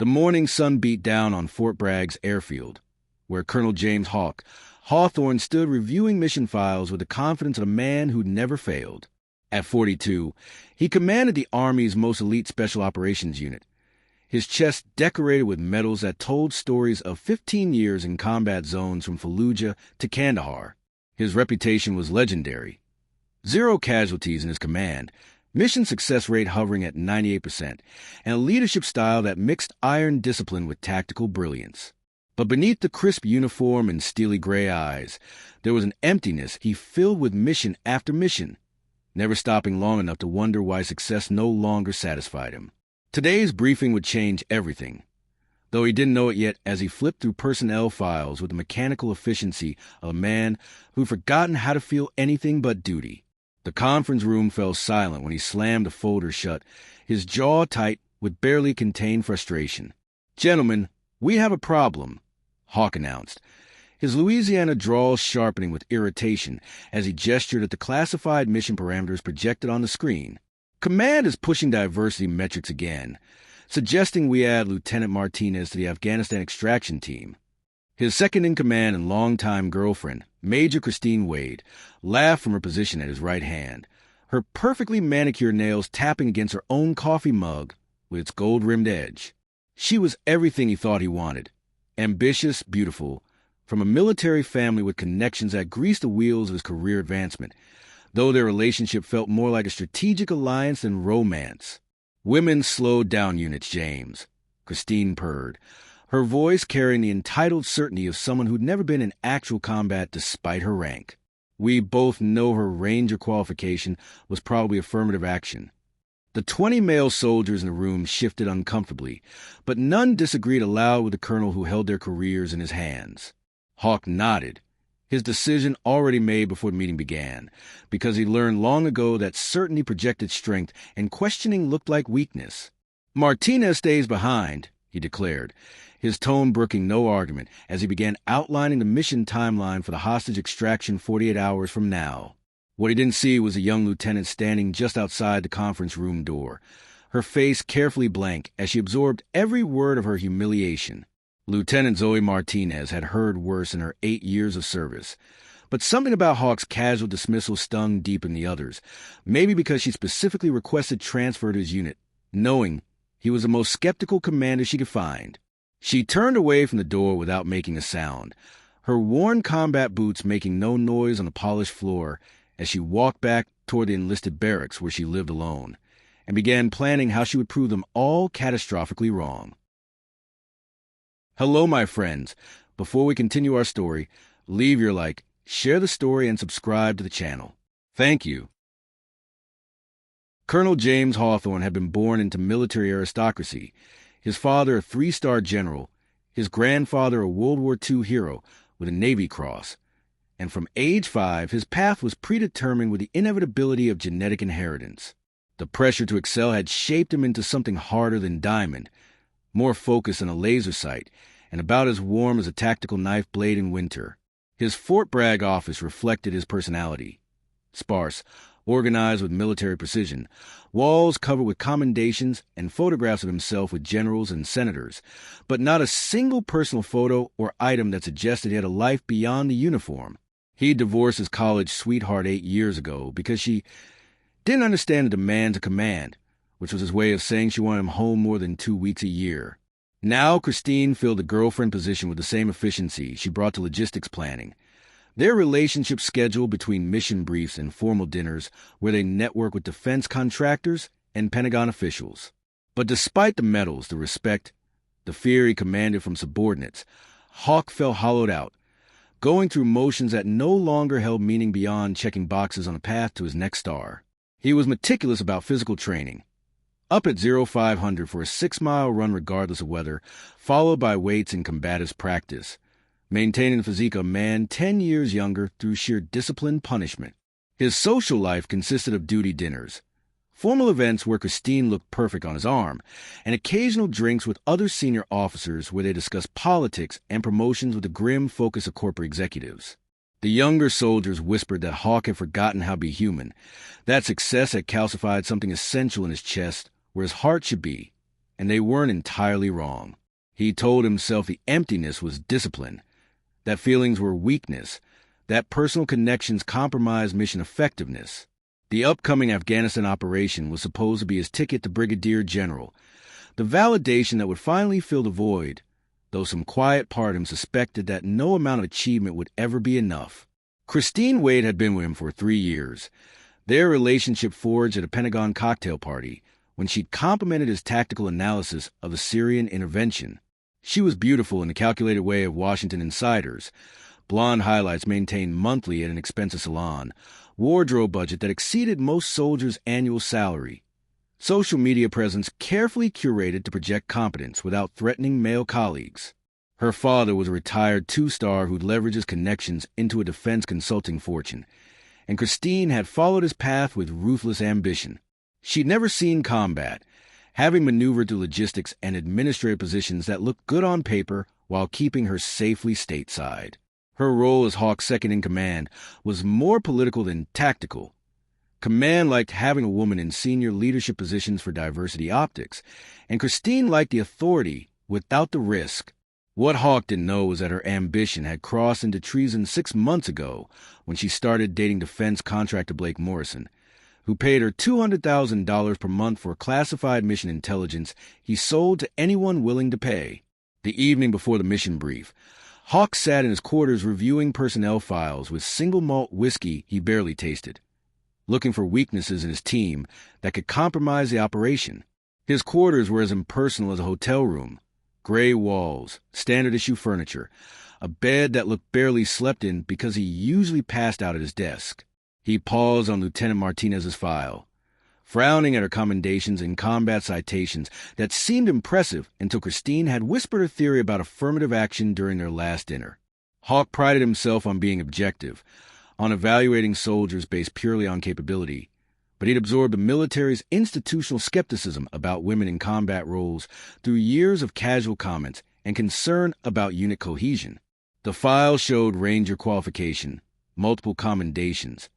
The morning sun beat down on Fort Bragg's airfield, where Colonel James Hawthorne stood reviewing mission files with the confidence of a man who'd never failed. At 42, he commanded the Army's most elite Special Operations Unit, his chest decorated with medals that told stories of 15 years in combat zones from Fallujah to Kandahar. His reputation was legendary. 0 casualties in his command, mission success rate hovering at 98%, and a leadership style that mixed iron discipline with tactical brilliance. But beneath the crisp uniform and steely gray eyes, there was an emptiness he filled with mission after mission, never stopping long enough to wonder why success no longer satisfied him. Today's briefing would change everything, though he didn't know it yet as he flipped through personnel files with the mechanical efficiency of a man who'd forgotten how to feel anything but duty. The conference room fell silent when he slammed the folder shut, his jaw tight with barely contained frustration. "Gentlemen, we have a problem," Hawk announced, his Louisiana drawl sharpening with irritation as he gestured at the classified mission parameters projected on the screen. "Command is pushing diversity metrics again, suggesting we add Lieutenant Martinez to the Afghanistan extraction team." His second-in-command and longtime girlfriend, Major Christine Wade, laughed from her position at his right hand, her perfectly manicured nails tapping against her own coffee mug with its gold-rimmed edge. She was everything he thought he wanted. Ambitious, beautiful, from a military family with connections that greased the wheels of his career advancement, though their relationship felt more like a strategic alliance than romance. "Women slowed down units, James," Christine purred, her voice carrying the entitled certainty of someone who'd never been in actual combat despite her rank. We both know her Ranger qualification was probably affirmative action. The 20 male soldiers in the room shifted uncomfortably, but none disagreed aloud with the colonel who held their careers in his hands. Hawk nodded, his decision already made before the meeting began, because he learned long ago that certainty projected strength and questioning looked like weakness. "Martinez stays behind," he declared, his tone brooking no argument as he began outlining the mission timeline for the hostage extraction 48 hours from now. What he didn't see was a young lieutenant standing just outside the conference room door, her face carefully blank as she absorbed every word of her humiliation. Lieutenant Zoe Martinez had heard worse in her 8 years of service, but something about Hawk's casual dismissal stung deep in the others, maybe because she specifically requested transfer to his unit, knowing he was the most skeptical commander she could find. She turned away from the door without making a sound, her worn combat boots making no noise on the polished floor as she walked back toward the enlisted barracks where she lived alone, and began planning how she would prove them all catastrophically wrong. Hello, my friends. Before we continue our story, leave your like, share the story, and subscribe to the channel. Thank you. Colonel James Hawthorne had been born into military aristocracy, his father a 3-star general, his grandfather a World War II hero with a Navy Cross, and from age 5 his path was predetermined with the inevitability of genetic inheritance. The pressure to excel had shaped him into something harder than diamond, more focused than a laser sight, and about as warm as a tactical knife blade in winter. His Fort Bragg office reflected his personality. Sparse, organized with military precision, walls covered with commendations and photographs of himself with generals and senators, but not a single personal photo or item that suggested he had a life beyond the uniform. He divorced his college sweetheart 8 years ago because she didn't understand the demands of command, which was his way of saying she wanted him home more than 2 weeks a year. Now Christine filled the girlfriend position with the same efficiency she brought to logistics planning. Their relationship scheduled between mission briefs and formal dinners where they network with defense contractors and Pentagon officials. But despite the medals, the respect, the fear he commanded from subordinates, Hawk felt hollowed out, going through motions that no longer held meaning beyond checking boxes on a path to his next star. He was meticulous about physical training, up at 0500 for a 6-mile run regardless of weather, followed by weights and combatives practice, maintaining the physique of a man 10 years younger through sheer disciplined punishment. His social life consisted of duty dinners, formal events where Christine looked perfect on his arm, and occasional drinks with other senior officers where they discussed politics and promotions with the grim focus of corporate executives. The younger soldiers whispered that Hawk had forgotten how to be human, that success had calcified something essential in his chest where his heart should be, and they weren't entirely wrong. He told himself the emptiness was discipline, that feelings were weakness, that personal connections compromised mission effectiveness. The upcoming Afghanistan operation was supposed to be his ticket to brigadier general, the validation that would finally fill the void, though some quiet part of him suspected that no amount of achievement would ever be enough. Christine Wade had been with him for 3 years, their relationship forged at a Pentagon cocktail party when she'd complimented his tactical analysis of the Syrian intervention. She was beautiful in the calculated way of Washington insiders, blonde highlights maintained monthly at an expensive salon, wardrobe budget that exceeded most soldiers' annual salary, social media presence carefully curated to project competence without threatening male colleagues. Her father was a retired 2-star who'd leveraged his connections into a defense consulting fortune, and Christine had followed his path with ruthless ambition. She'd never seen combat, having maneuvered through logistics and administrative positions that looked good on paper while keeping her safely stateside. Her role as Hawk's second-in-command was more political than tactical. Command liked having a woman in senior leadership positions for diversity optics, and Christine liked the authority without the risk. What Hawk didn't know was that her ambition had crossed into treason 6 months ago when she started dating defense contractor Blake Morrison, who paid her $200,000 per month for classified mission intelligence he sold to anyone willing to pay. The evening before the mission brief, Hawk sat in his quarters reviewing personnel files with single malt whiskey he barely tasted, looking for weaknesses in his team that could compromise the operation. His quarters were as impersonal as a hotel room. Gray walls, standard-issue furniture, a bed that looked barely slept in because he usually passed out at his desk. He paused on Lieutenant Martinez's file, frowning at her commendations and combat citations that seemed impressive until Christine had whispered her theory about affirmative action during their last dinner. Hawk prided himself on being objective, on evaluating soldiers based purely on capability, but he'd absorbed the military's institutional skepticism about women in combat roles through years of casual comments and concern about unit cohesion. The file showed Ranger qualification, multiple commendations,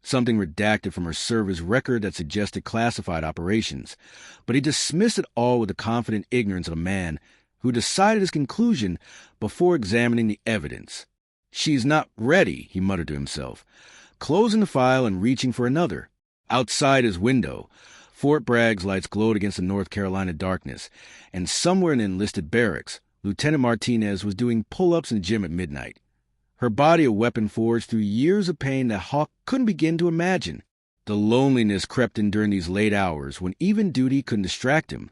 something redacted from her service record that suggested classified operations, but he dismissed it all with the confident ignorance of a man who decided his conclusion before examining the evidence. "She's not ready," he muttered to himself, closing the file and reaching for another. Outside his window, Fort Bragg's lights glowed against the North Carolina darkness, and somewhere in the enlisted barracks, Lieutenant Martinez was doing pull-ups in the gym at midnight, her body a weapon forged through years of pain that Hawk couldn't begin to imagine. The loneliness crept in during these late hours when even duty couldn't distract him,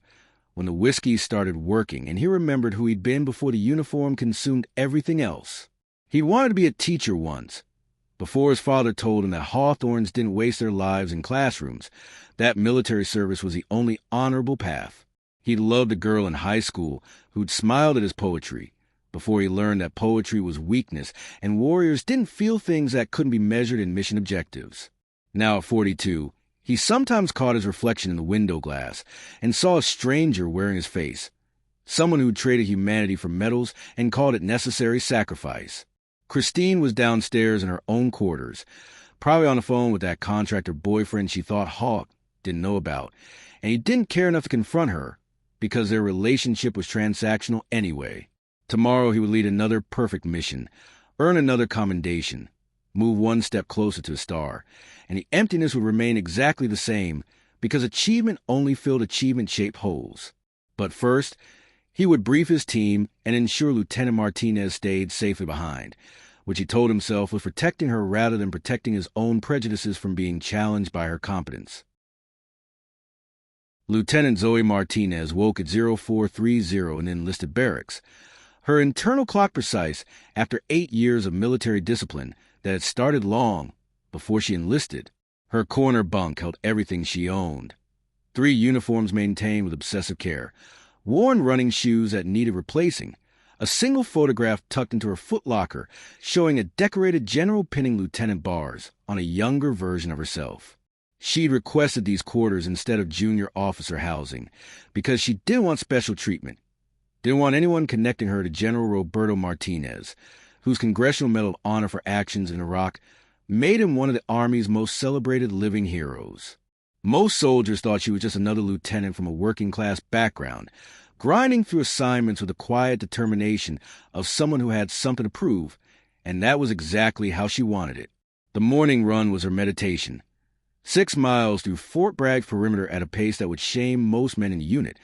when the whiskey started working and he remembered who he'd been before the uniform consumed everything else. He wanted to be a teacher once, before his father told him that Hawthorns didn't waste their lives in classrooms, that military service was the only honorable path. He loved a girl in high school who'd smiled at his poetry, before he learned that poetry was weakness and warriors didn't feel things that couldn't be measured in mission objectives. Now at 42, he sometimes caught his reflection in the window glass and saw a stranger wearing his face, someone who'd traded humanity for medals and called it necessary sacrifice. Christine was downstairs in her own quarters, probably on the phone with that contractor boyfriend she thought Hawk didn't know about, and he didn't care enough to confront her because their relationship was transactional anyway. Tomorrow he would lead another perfect mission, earn another commendation, move one step closer to a star, and the emptiness would remain exactly the same because achievement only filled achievement-shaped holes. But first, he would brief his team and ensure Lieutenant Martinez stayed safely behind, which he told himself was protecting her rather than protecting his own prejudices from being challenged by her competence. Lieutenant Zoe Martinez woke at 0430 in the enlisted barracks, her internal clock precise after 8 years of military discipline that had started long before she enlisted. Her corner bunk held everything she owned. 3 uniforms maintained with obsessive care, worn running shoes that needed replacing, a single photograph tucked into her footlocker showing a decorated general pinning lieutenant bars on a younger version of herself. She'd requested these quarters instead of junior officer housing because she didn't want special treatment, didn't want anyone connecting her to General Roberto Martinez, whose Congressional Medal of Honor for actions in Iraq made him one of the Army's most celebrated living heroes. Most soldiers thought she was just another lieutenant from a working-class background, grinding through assignments with the quiet determination of someone who had something to prove, and that was exactly how she wanted it. The morning run was her meditation. 6 miles through Fort Bragg's perimeter at a pace that would shame most men in the unit,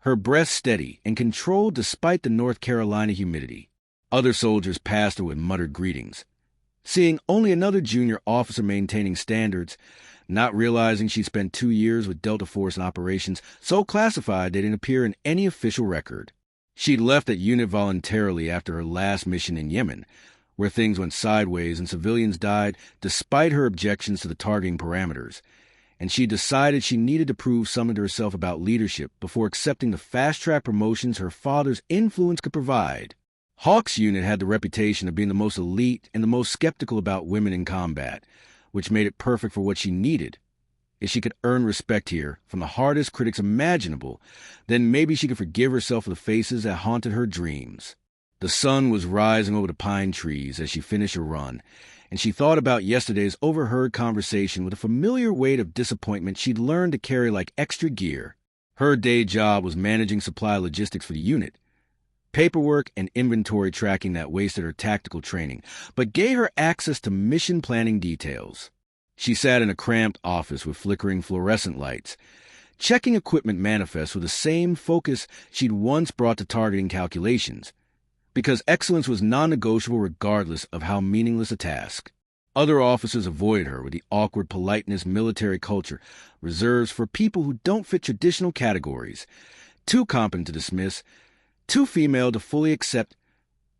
her breath steady and controlled despite the North Carolina humidity. Other soldiers passed her with muttered greetings. Seeing only another junior officer maintaining standards, not realizing she'd spent 2 years with Delta Force in operations so classified they didn't appear in any official record. She'd left that unit voluntarily after her last mission in Yemen, where things went sideways and civilians died despite her objections to the targeting parameters, and she decided she needed to prove something to herself about leadership before accepting the fast-track promotions her father's influence could provide. Hawk's unit had the reputation of being the most elite and the most skeptical about women in combat, which made it perfect for what she needed. If she could earn respect here from the hardest critics imaginable, then maybe she could forgive herself for the faces that haunted her dreams. The sun was rising over the pine trees as she finished her run, and she thought about yesterday's overheard conversation with a familiar weight of disappointment she'd learned to carry like extra gear. Her day job was managing supply logistics for the unit, paperwork and inventory tracking that wasted her tactical training, but gave her access to mission planning details. She sat in a cramped office with flickering fluorescent lights, checking equipment manifests with the same focus she'd once brought to targeting calculations, because excellence was non-negotiable regardless of how meaningless a task. Other officers avoided her with the awkward politeness military culture reserves for people who don't fit traditional categories, too competent to dismiss, too female to fully accept,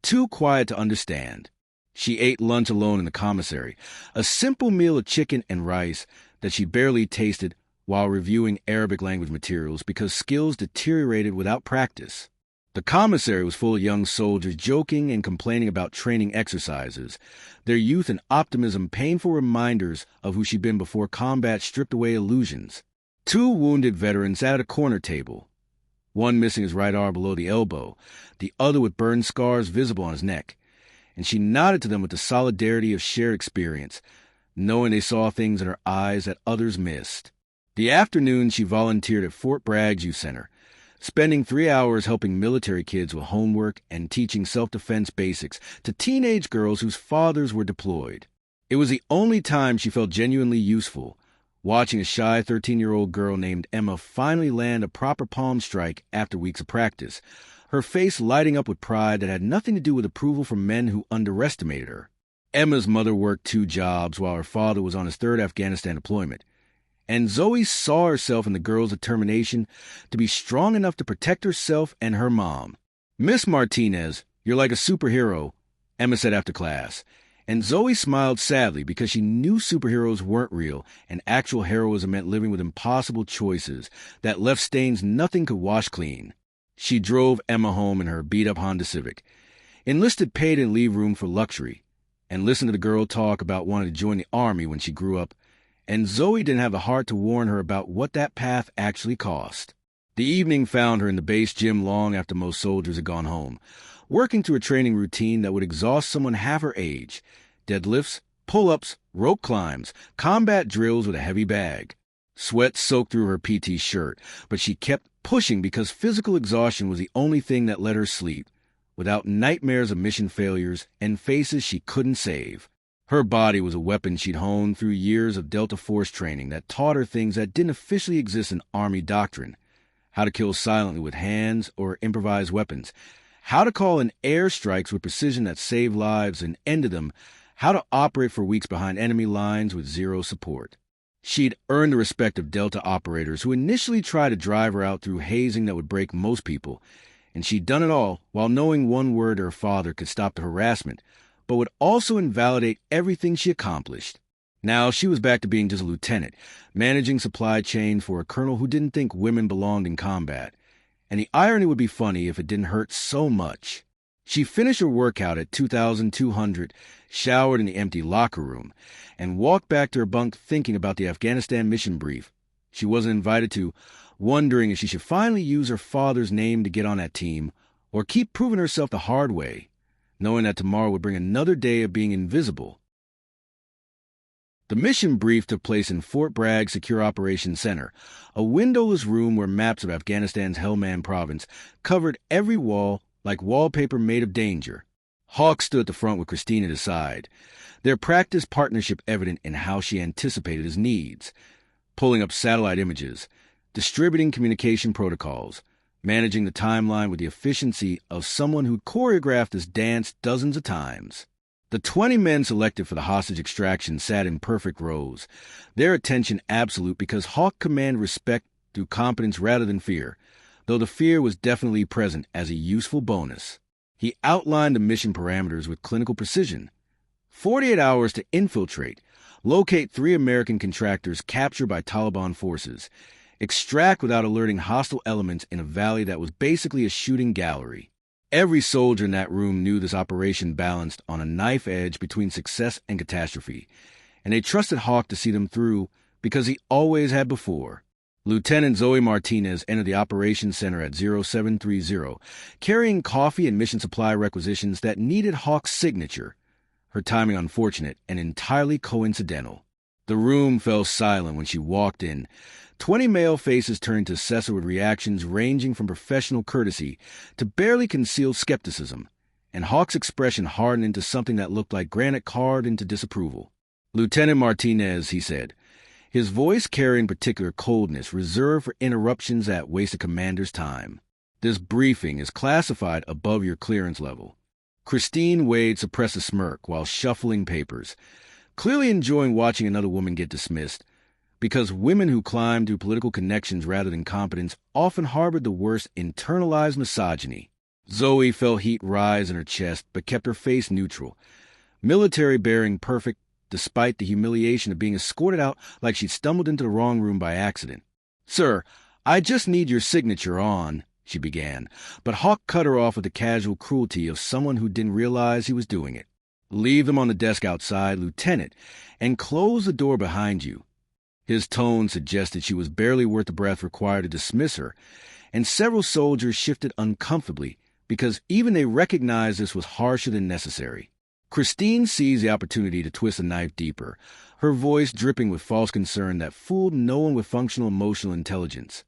too quiet to understand. She ate lunch alone in the commissary, a simple meal of chicken and rice that she barely tasted while reviewing Arabic language materials because skills deteriorated without practice. The commissary was full of young soldiers joking and complaining about training exercises, their youth and optimism painful reminders of who she'd been before combat stripped away illusions. 2 wounded veterans sat at a corner table, one missing his right arm below the elbow, the other with burn scars visible on his neck, and she nodded to them with the solidarity of shared experience, knowing they saw things in her eyes that others missed. The afternoon she volunteered at Fort Bragg's Youth Center, spending 3 hours helping military kids with homework and teaching self-defense basics to teenage girls whose fathers were deployed. It was the only time she felt genuinely useful, watching a shy 13-year-old girl named Emma finally land a proper palm strike after weeks of practice, her face lighting up with pride that had nothing to do with approval from men who underestimated her. Emma's mother worked 2 jobs while her father was on his 3rd Afghanistan deployment, and Zoe saw herself in the girl's determination to be strong enough to protect herself and her mom. "Miss Martinez, you're like a superhero," Emma said after class, and Zoe smiled sadly because she knew superheroes weren't real and actual heroism meant living with impossible choices that left stains nothing could wash clean. She drove Emma home in her beat-up Honda Civic, enlisted paid-and-leave room for luxury, and listened to the girl talk about wanting to join the Army when she grew up, and Zoe didn't have the heart to warn her about what that path actually cost. The evening found her in the base gym long after most soldiers had gone home, working through a training routine that would exhaust someone half her age: deadlifts, pull-ups, rope climbs, combat drills with a heavy bag. Sweat soaked through her PT shirt, but she kept pushing because physical exhaustion was the only thing that let her sleep, without nightmares of mission failures and faces she couldn't save. Her body was a weapon she'd honed through years of Delta Force training that taught her things that didn't officially exist in Army doctrine: how to kill silently with hands or improvised weapons, how to call in air strikes with precision that saved lives and ended them, how to operate for weeks behind enemy lines with zero support. She'd earned the respect of Delta operators who initially tried to drive her out through hazing that would break most people, and she'd done it all while knowing one word to her father could stop the harassment, but would also invalidate everything she accomplished. Now she was back to being just a lieutenant, managing supply chain for a colonel who didn't think women belonged in combat, and the irony would be funny if it didn't hurt so much. She finished her workout at 2,200, showered in the empty locker room, and walked back to her bunk thinking about the Afghanistan mission brief she wasn't invited to, wondering if she should finally use her father's name to get on that team, or keep proving herself the hard way, knowing that tomorrow would bring another day of being invisible. The mission brief took place in Fort Bragg Secure Operations Center, a windowless room where maps of Afghanistan's Helmand province covered every wall like wallpaper made of danger. Hawk stood at the front with Christine at his side, their practiced partnership evident in how she anticipated his needs, pulling up satellite images, distributing communication protocols, managing the timeline with the efficiency of someone who choreographed this dance dozens of times. The 20 men selected for the hostage extraction sat in perfect rows, their attention absolute because Hawk commanded respect through competence rather than fear, though the fear was definitely present as a useful bonus. He outlined the mission parameters with clinical precision. 48 hours to infiltrate, locate 3 American contractors captured by Taliban forces, extract without alerting hostile elements in a valley that was basically a shooting gallery. Every soldier in that room knew this operation balanced on a knife edge between success and catastrophe, and they trusted Hawk to see them through because he always had before. Lieutenant Zoe Martinez entered the operations center at 0730, carrying coffee and mission supply requisitions that needed Hawk's signature, her timing unfortunate and entirely coincidental. The room fell silent when she walked in. 20 male faces turned to Cessa with reactions ranging from professional courtesy to barely concealed skepticism, and Hawk's expression hardened into something that looked like granite carved into disapproval. "Lieutenant Martinez," he said, his voice carrying particular coldness reserved for interruptions that waste a commander's time. "This briefing is classified above your clearance level." Christine Wade suppressed a smirk while shuffling papers, clearly enjoying watching another woman get dismissed, because women who climbed through political connections rather than competence often harbored the worst internalized misogyny. Zoe felt heat rise in her chest but kept her face neutral, military bearing perfect despite the humiliation of being escorted out like she'd stumbled into the wrong room by accident. "Sir, I just need your signature on," she began, but Hawk cut her off with the casual cruelty of someone who didn't realize he was doing it. "Leave them on the desk outside, Lieutenant, and close the door behind you." His tone suggested she was barely worth the breath required to dismiss her, and several soldiers shifted uncomfortably because even they recognized this was harsher than necessary. Christine seized the opportunity to twist the knife deeper, her voice dripping with false concern that fooled no one with functional emotional intelligence.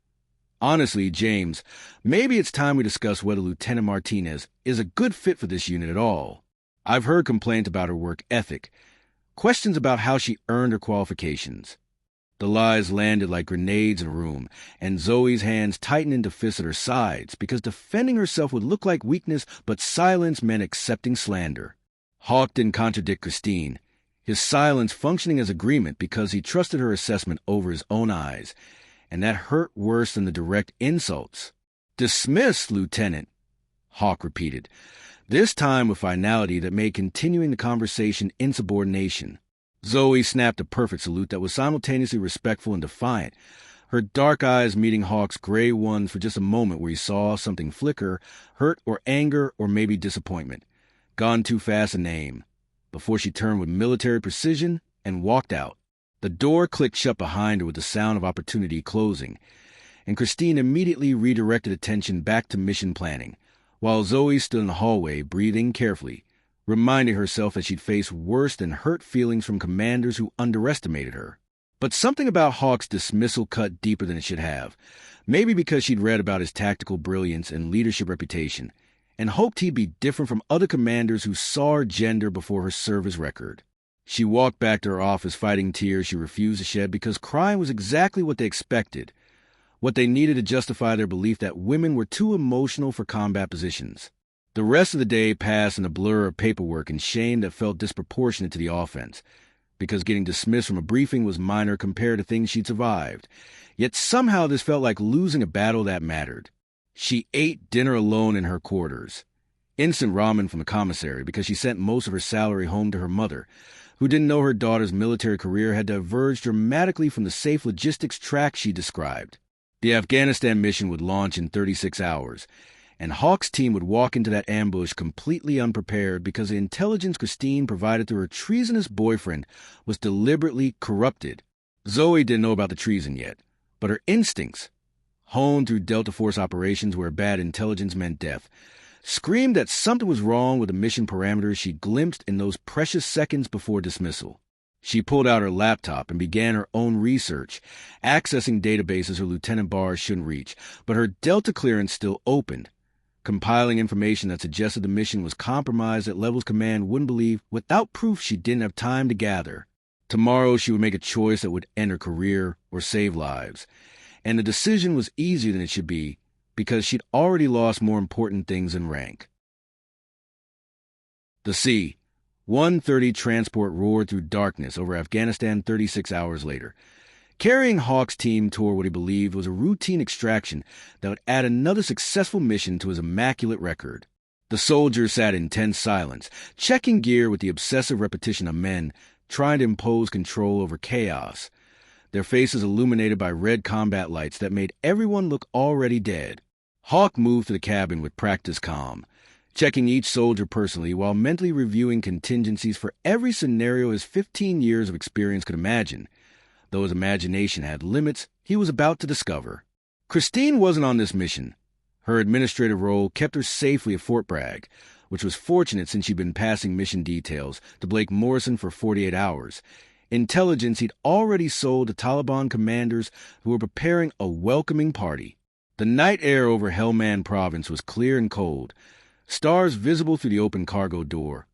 "Honestly, James, maybe it's time we discuss whether Lieutenant Martinez is a good fit for this unit at all. I've heard complaints about her work ethic, questions about how she earned her qualifications." The lies landed like grenades in a room, and Zoe's hands tightened into fists at her sides because defending herself would look like weakness, but silence meant accepting slander. Hawk didn't contradict Christine, his silence functioning as agreement because he trusted her assessment over his own eyes, and that hurt worse than the direct insults. "Dismiss, Lieutenant," Hawk repeated, this time with finality that made continuing the conversation insubordination. Zoe snapped a perfect salute that was simultaneously respectful and defiant, her dark eyes meeting Hawk's gray ones for just a moment where he saw something flicker, hurt or anger or maybe disappointment. Gone too fast a name, before she turned with military precision and walked out. The door clicked shut behind her with the sound of opportunity closing, and Christine immediately redirected attention back to mission planning, while Zoe stood in the hallway, breathing carefully, reminding herself that she'd faced worse than hurt feelings from commanders who underestimated her. But something about Hawk's dismissal cut deeper than it should have, maybe because she'd read about his tactical brilliance and leadership reputation, and hoped he'd be different from other commanders who saw her gender before her service record. She walked back to her office fighting tears she refused to shed because crying was exactly what they expected, what they needed to justify their belief that women were too emotional for combat positions. The rest of the day passed in a blur of paperwork and shame that felt disproportionate to the offense, because getting dismissed from a briefing was minor compared to things she'd survived. Yet somehow this felt like losing a battle that mattered. She ate dinner alone in her quarters. Instant ramen from the commissary because she sent most of her salary home to her mother, who didn't know her daughter's military career had diverged dramatically from the safe logistics track she described. The Afghanistan mission would launch in 36 hours, and Hawk's team would walk into that ambush completely unprepared because the intelligence Christine provided through her treasonous boyfriend was deliberately corrupted. Zoe didn't know about the treason yet, but her instincts, honed through Delta Force operations where bad intelligence meant death, screamed that something was wrong with the mission parameters she glimpsed in those precious seconds before dismissal. She pulled out her laptop and began her own research, accessing databases her lieutenant bars shouldn't reach, but her Delta clearance still opened, compiling information that suggested the mission was compromised at levels command wouldn't believe without proof she didn't have time to gather. Tomorrow she would make a choice that would end her career or save lives. And the decision was easier than it should be because she'd already lost more important things in rank. The C-130 transport roared through darkness over Afghanistan 36 hours later, carrying Hawk's team toward what he believed was a routine extraction that would add another successful mission to his immaculate record. The soldiers sat in tense silence, checking gear with the obsessive repetition of men trying to impose control over chaos, their faces illuminated by red combat lights that made everyone look already dead. Hawk moved to the cabin with practiced calm, checking each soldier personally while mentally reviewing contingencies for every scenario his 15 years of experience could imagine. Though his imagination had limits, he was about to discover. Christine wasn't on this mission. Her administrative role kept her safely at Fort Bragg, which was fortunate since she'd been passing mission details to Blake Morrison for 48 hours. Intelligence he'd already sold to Taliban commanders who were preparing a welcoming party. The night air over Helmand province was clear and cold, stars visible through the open cargo door,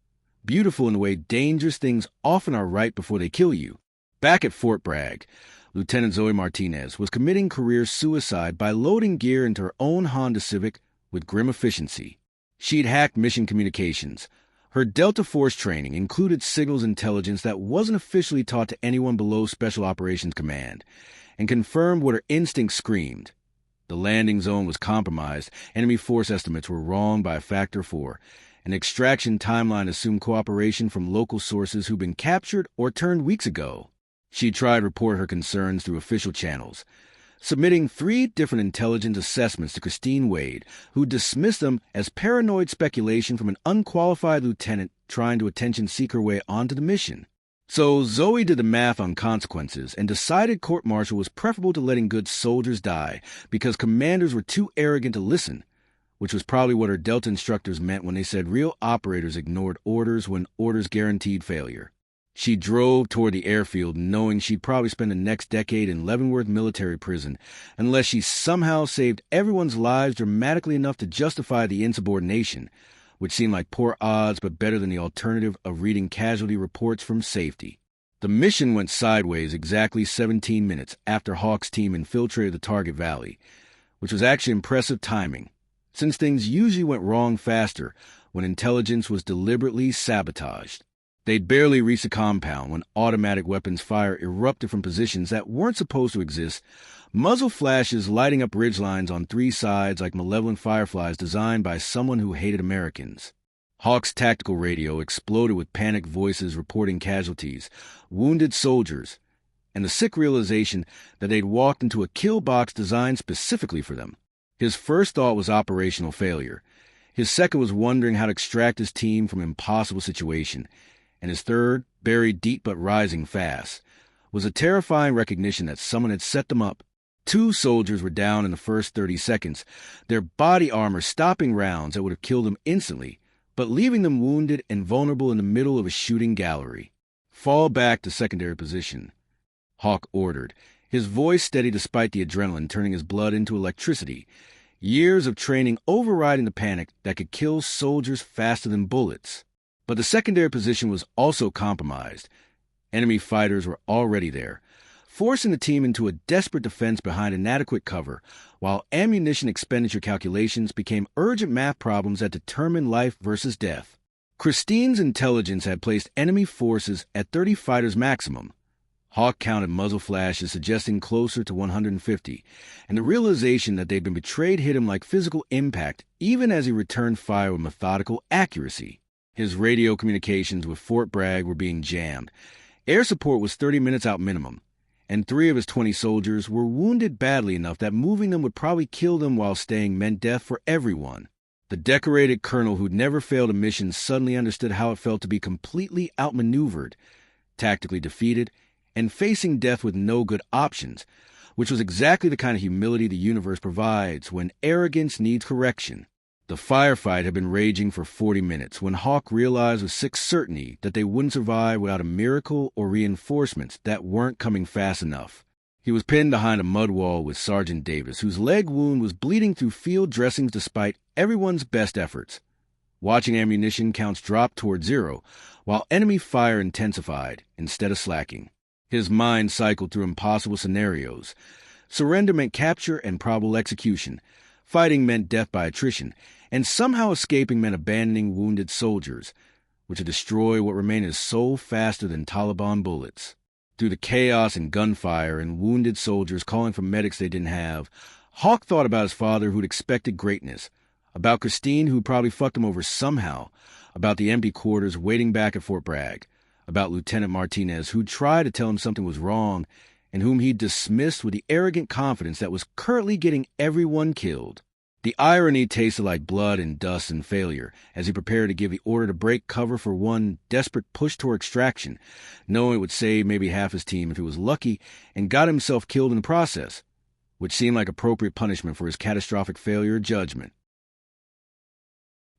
beautiful in the way dangerous things often are right before they kill you. Back at Fort Bragg, Lieutenant Zoe Martinez was committing career suicide by loading gear into her own Honda Civic with grim efficiency. She'd hacked mission communications. Her Delta Force training included signals intelligence that wasn't officially taught to anyone below Special Operations Command, and confirmed what her instincts screamed. The landing zone was compromised, enemy force estimates were wrong by a factor of 4, an extraction timeline assumed cooperation from local sources who'd been captured or turned weeks ago. She tried to report her concerns through official channels, submitting 3 different intelligence assessments to Christine Wade, who dismissed them as paranoid speculation from an unqualified lieutenant trying to attention-seek her way onto the mission. So Zoe did the math on consequences and decided court-martial was preferable to letting good soldiers die because commanders were too arrogant to listen, which was probably what her Delta instructors meant when they said real operators ignored orders when orders guaranteed failure. She drove toward the airfield knowing she'd probably spend the next decade in Leavenworth military prison unless she somehow saved everyone's lives dramatically enough to justify the insubordination, which seemed like poor odds but better than the alternative of reading casualty reports from safety. The mission went sideways exactly 17 minutes after Hawk's team infiltrated the target valley, which was actually impressive timing, since things usually went wrong faster when intelligence was deliberately sabotaged. They'd barely reached the compound when automatic weapons fire erupted from positions that weren't supposed to exist, muzzle flashes lighting up ridgelines on 3 sides like malevolent fireflies designed by someone who hated Americans. Hawk's tactical radio exploded with panicked voices reporting casualties, wounded soldiers, and the sick realization that they'd walked into a kill box designed specifically for them. His first thought was operational failure. His second was wondering how to extract his team from an impossible situation. And his third, buried deep but rising fast, was a terrifying recognition that someone had set them up. 2 soldiers were down in the first 30 seconds, their body armor stopping rounds that would have killed them instantly, but leaving them wounded and vulnerable in the middle of a shooting gallery. "Fall back to secondary position," Hawk ordered, his voice steady despite the adrenaline turning his blood into electricity, years of training overriding the panic that could kill soldiers faster than bullets. But the secondary position was also compromised. Enemy fighters were already there, forcing the team into a desperate defense behind inadequate cover, while ammunition expenditure calculations became urgent math problems that determined life versus death. Christine's intelligence had placed enemy forces at 30 fighters maximum. Hawk counted muzzle flashes suggesting closer to 150, and the realization that they'd been betrayed hit him like physical impact even as he returned fire with methodical accuracy. His radio communications with Fort Bragg were being jammed. Air support was 30 minutes out minimum, and 3 of his 20 soldiers were wounded badly enough that moving them would probably kill them while staying meant death for everyone. The decorated colonel who'd never failed a mission suddenly understood how it felt to be completely outmaneuvered, tactically defeated, and facing death with no good options, which was exactly the kind of humility the universe provides when arrogance needs correction. The firefight had been raging for 40 minutes when Hawk realized with sick certainty that they wouldn't survive without a miracle or reinforcements that weren't coming fast enough. He was pinned behind a mud wall with Sergeant Davis, whose leg wound was bleeding through field dressings despite everyone's best efforts. Watching ammunition counts drop toward zero, while enemy fire intensified instead of slacking. His mind cycled through impossible scenarios. Surrender meant capture and probable execution. Fighting meant death by attrition, and somehow escaping meant abandoning wounded soldiers, which would destroy what remained his soul faster than Taliban bullets. Through the chaos and gunfire and wounded soldiers calling for medics they didn't have, Hawk thought about his father who'd expected greatness, about Christine who probably fucked him over somehow, about the empty quarters waiting back at Fort Bragg, about Lieutenant Martinez who'd tried to tell him something was wrong and whom he dismissed with the arrogant confidence that was currently getting everyone killed. The irony tasted like blood and dust and failure as he prepared to give the order to break cover for one desperate push toward extraction, knowing it would save maybe half his team if he was lucky and got himself killed in the process, which seemed like appropriate punishment for his catastrophic failure of judgment.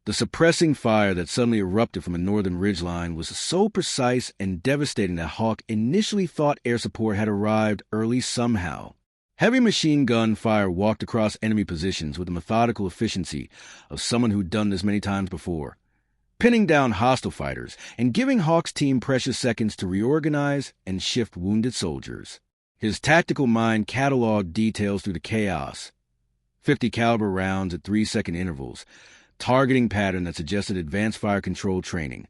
The suppressing fire that suddenly erupted from a northern ridgeline was so precise and devastating that Hawk initially thought air support had arrived early somehow. Heavy machine gun fire walked across enemy positions with the methodical efficiency of someone who'd done this many times before, pinning down hostile fighters and giving Hawk's team precious seconds to reorganize and shift wounded soldiers. His tactical mind cataloged details through the chaos. 50 caliber rounds at 3-second intervals, targeting pattern that suggested advanced fire control training,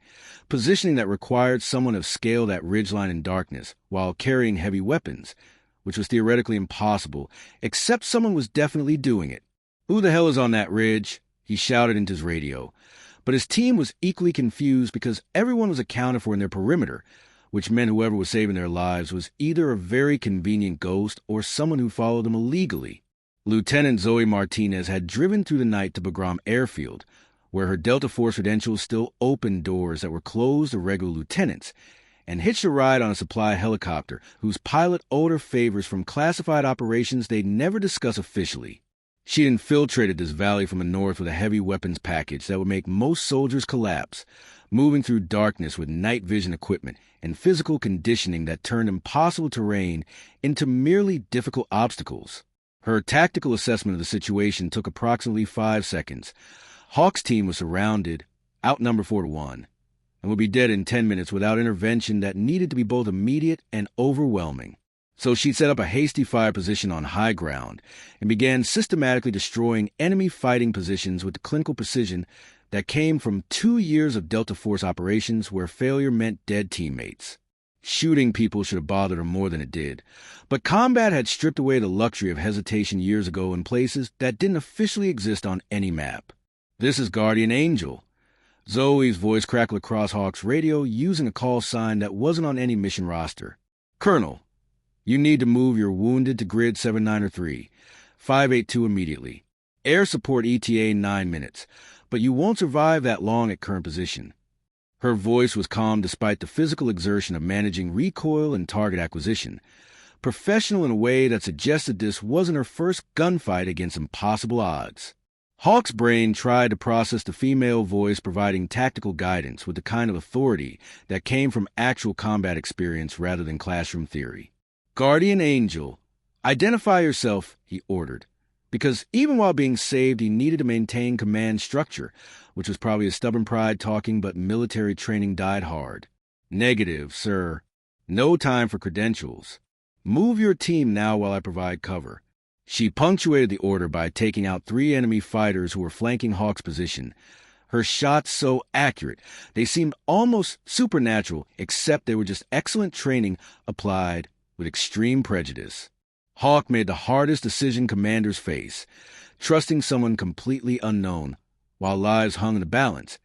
positioning that required someone to scale that ridgeline in darkness while carrying heavy weapons, which was theoretically impossible, except someone was definitely doing it. "Who the hell is on that ridge?" he shouted into his radio. But his team was equally confused because everyone was accounted for in their perimeter, which meant whoever was saving their lives was either a very convenient ghost or someone who followed them illegally. Lieutenant Zoe Martinez had driven through the night to Bagram Airfield, where her Delta Force credentials still opened doors that were closed to regular lieutenants, and hitched a ride on a supply helicopter whose pilot owed her favors from classified operations they'd never discuss officially. She'd infiltrated this valley from the north with a heavy weapons package that would make most soldiers collapse, moving through darkness with night vision equipment and physical conditioning that turned impossible terrain into merely difficult obstacles. Her tactical assessment of the situation took approximately 5 seconds. Hawk's team was surrounded, outnumbered 4-1, and would be dead in 10 minutes without intervention that needed to be both immediate and overwhelming. So she set up a hasty fire position on high ground and began systematically destroying enemy fighting positions with the clinical precision that came from 2 years of Delta Force operations where failure meant dead teammates. Shooting people should have bothered her more than it did, but combat had stripped away the luxury of hesitation years ago in places that didn't officially exist on any map. "This is Guardian Angel." Zoe's voice crackled across Hawk's radio using a call sign that wasn't on any mission roster. "Colonel, you need to move your wounded to grid 7903, 582 immediately. Air support ETA in 9 minutes, but you won't survive that long at current position." Her voice was calm despite the physical exertion of managing recoil and target acquisition, professional in a way that suggested this wasn't her first gunfight against impossible odds. Hawk's brain tried to process the female voice providing tactical guidance with the kind of authority that came from actual combat experience rather than classroom theory. "Guardian Angel, identify yourself," he ordered, because even while being saved, he needed to maintain command structure, which was probably a stubborn pride talking, but military training died hard. "Negative, sir. No time for credentials. Move your team now while I provide cover." She punctuated the order by taking out 3 enemy fighters who were flanking Hawk's position. Her shots so accurate, they seemed almost supernatural, except they were just excellent training applied with extreme prejudice. Hawk made the hardest decision commanders face, trusting someone completely unknown, while lives hung in the balance,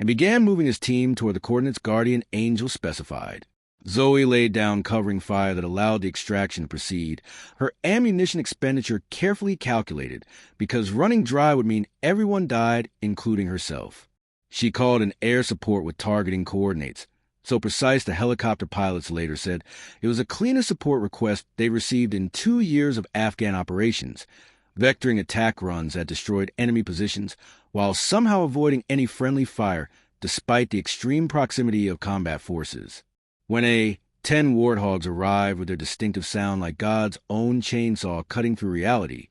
and began moving his team toward the coordinates Guardian Angel specified. Zoe laid down covering fire that allowed the extraction to proceed, her ammunition expenditure carefully calculated, because running dry would mean everyone died, including herself. She called in air support with targeting coordinates, so precise the helicopter pilots later said it was the cleanest support request they received in 2 years of Afghan operations, vectoring attack runs that destroyed enemy positions while somehow avoiding any friendly fire despite the extreme proximity of combat forces. When 10 warthogs arrived with their distinctive sound like God's own chainsaw cutting through reality,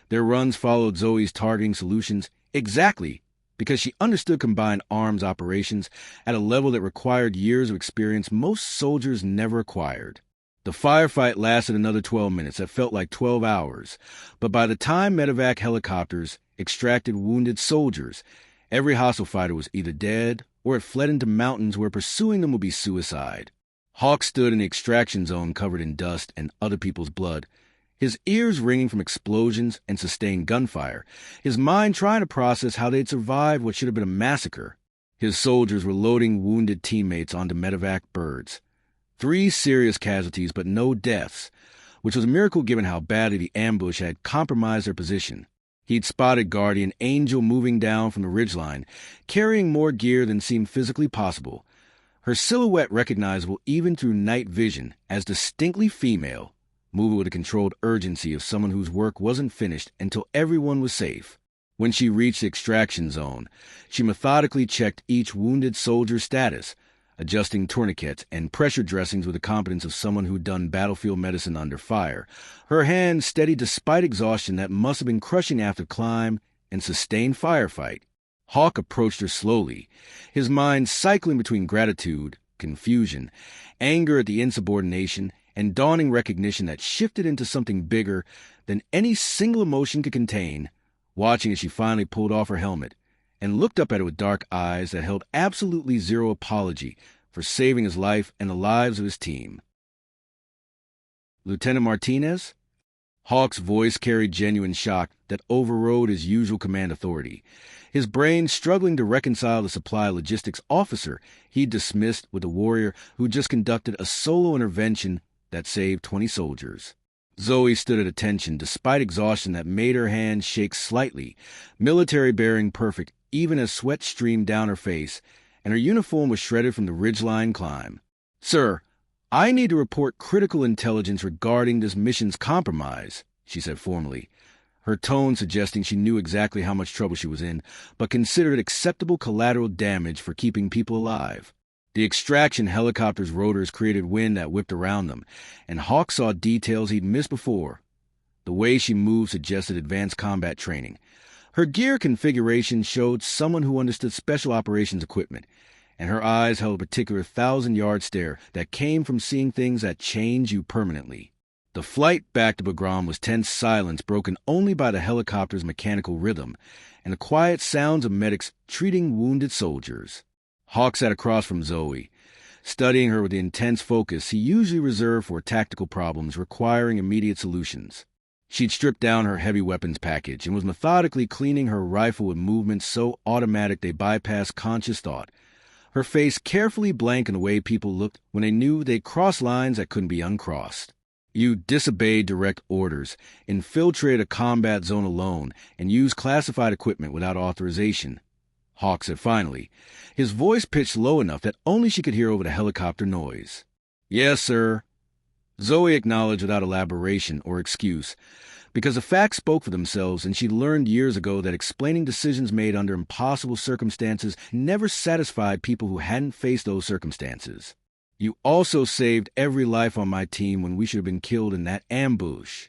their runs followed Zoe's targeting solutions exactly because she understood combined arms operations at a level that required years of experience most soldiers never acquired. The firefight lasted another 12 minutes that felt like 12 hours, but by the time medevac helicopters extracted wounded soldiers, every hostile fighter was either dead or had fled into mountains where pursuing them would be suicide. Hawk stood in the extraction zone covered in dust and other people's blood, his ears ringing from explosions and sustained gunfire, his mind trying to process how they'd survived what should have been a massacre. His soldiers were loading wounded teammates onto medevac birds. 3 serious casualties, but no deaths, which was a miracle given how badly the ambush had compromised their position. He'd spotted Guardian Angel moving down from the ridgeline, carrying more gear than seemed physically possible, her silhouette recognizable even through night vision as distinctly female, moving with a controlled urgency of someone whose work wasn't finished until everyone was safe. When she reached the extraction zone, she methodically checked each wounded soldier's status, adjusting tourniquets and pressure dressings with the competence of someone who'd done battlefield medicine under fire, her hands steady despite exhaustion that must have been crushing after climb and sustained firefight. Hawk approached her slowly, his mind cycling between gratitude, confusion, anger at the insubordination, and dawning recognition that shifted into something bigger than any single emotion could contain, watching as she finally pulled off her helmet and looked up at it with dark eyes that held absolutely zero apology for saving his life and the lives of his team. Lieutenant Martinez? Hawk's voice carried genuine shock that overrode his usual command authority, his brain struggling to reconcile the supply logistics officer he'd dismissed with a warrior who just conducted a solo intervention that saved 20 soldiers. Zoe stood at attention despite exhaustion that made her hands shake slightly, military bearing perfect even as sweat streamed down her face, and her uniform was shredded from the ridgeline climb. "Sir, I need to report critical intelligence regarding this mission's compromise," she said formally, her tone suggesting she knew exactly how much trouble she was in, but considered acceptable collateral damage for keeping people alive. The extraction helicopter's rotors created wind that whipped around them, and Hawk saw details he'd missed before. The way she moved suggested advanced combat training. Her gear configuration showed someone who understood special operations equipment, and her eyes held a particular 1,000-yard stare that came from seeing things that change you permanently. The flight back to Bagram was tense silence broken only by the helicopter's mechanical rhythm and the quiet sounds of medics treating wounded soldiers. Hawk sat across from Zoe, studying her with the intense focus he usually reserved for tactical problems requiring immediate solutions. She'd stripped down her heavy weapons package and was methodically cleaning her rifle with movements so automatic they bypassed conscious thought, her face carefully blank in the way people looked when they knew they'd crossed lines that couldn't be uncrossed. "You disobeyed direct orders, infiltrated a combat zone alone, and used classified equipment without authorization," Hawk said finally, his voice pitched low enough that only she could hear over the helicopter noise. "Yes, sir," Zoe acknowledged without elaboration or excuse, because the facts spoke for themselves and she'd learned years ago that explaining decisions made under impossible circumstances never satisfied people who hadn't faced those circumstances. "You also saved every life on my team when we should have been killed in that ambush."